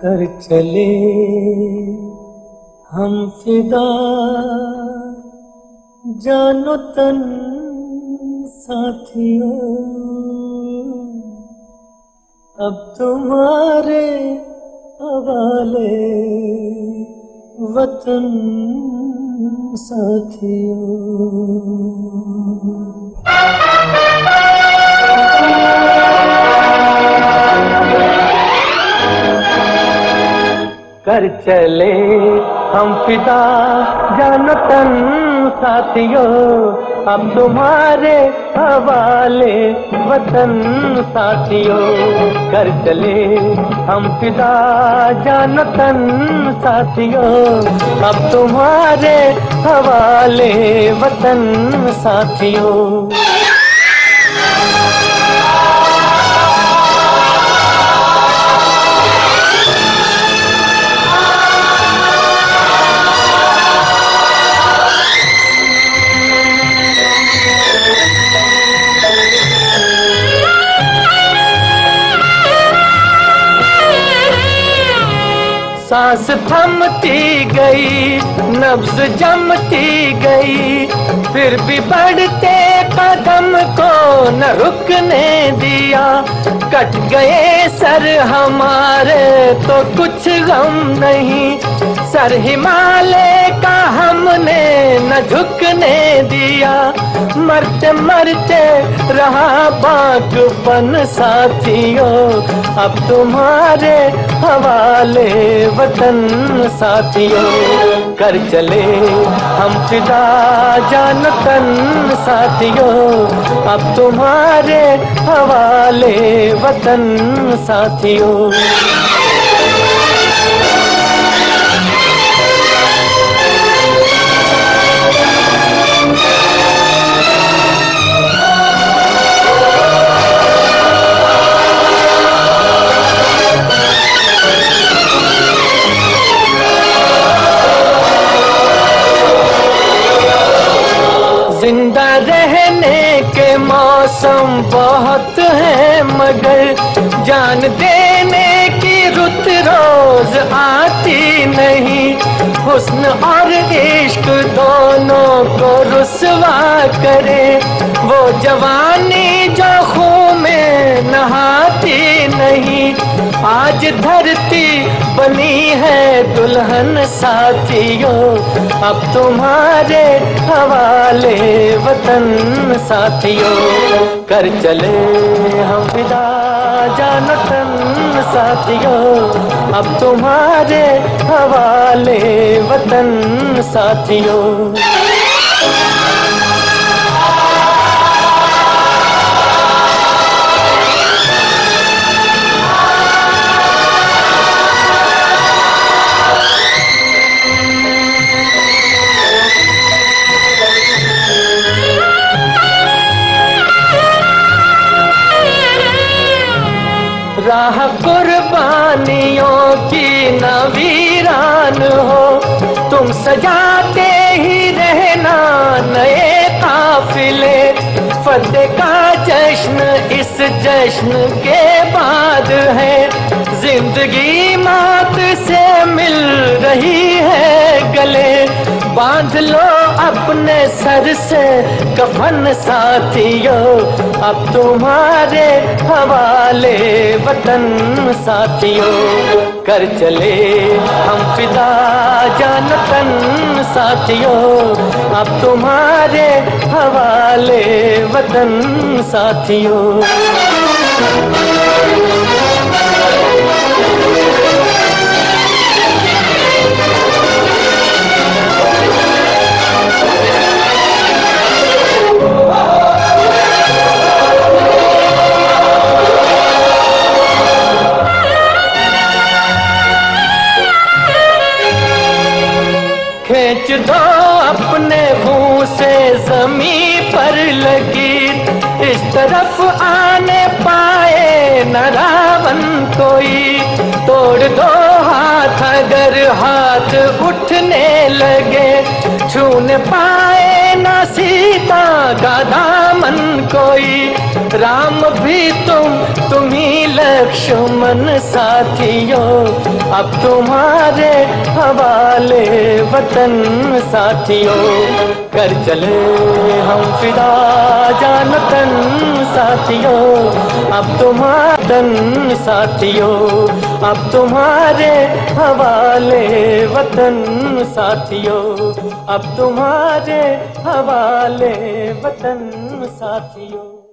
कर चले हम फिदा, जानो तन साथियों, अब तुम्हारे हवाले वतन साथियों। कर चले हम फिदा, जानो तन साथियों, अब तुम्हारे हवाले वतन साथियों। कर चले हम फिदा, जानो तन साथियों, अब तुम्हारे हवाले वतन साथियों। सांस थमती गई, नब्ज जमती गई, फिर भी बढ़ते कदम को न रुकने दिया। कट गए सर हमारे तो कुछ गम नहीं, सर हिमालय का हमने न झुकने दिया। मरते मरते रहा बागपन साथियों, अब तुम्हारे हवाले वतन साथियों। कर चले हम फिदा, जानो तन साथियों, अब तुम्हारे हवाले वतन साथियों। जिंदा रहने के मौसम बहुत है, मगर जान देने की रुत रोज आती नहीं। हुस्न और इश्क दोनों को रुसवा करे, वो जवानी जो खून में नहाती नहीं। आज धरती बनी है दुल्हन साथियों, अब तुम्हारे हवाले वतन साथियों। कर चले हम फिदा, जानो तन साथियों, अब तुम्हारे हवाले वतन साथियों। राह कुर्बानियों की न वीरान हो, तुम सजाते ही रहना नए काफिले। फतेह का जश्न इस जश्न के बाद है, जिंदगी मौत से मिल रही है गले। बांध लो अपने सर से कफन साथियों, अब तुम्हारे हवाले वतन साथियों। कर चले हम फिदा, जानो तन साथियों, अब तुम्हारे हवाले वतन साथियों। खींच दो अपने मुंह से जमीन पर लगी, इस तरफ आने पाए न रावण कोई। तोड़ दो हाथ अगर हाथ उठने लगे, छूने पाए न सीता का दामन कोई, राम भी तुम ही लक्ष्मण साथियों, अब तुम्हारे हवाले वतन साथियों। कर चले हम फिदा जानतन साथियों, अब तुम्हारे वतन साथियों, अब तुम्हारे हवाले वतन साथियों, अब तुम्हारे हवाले वतन साथियों।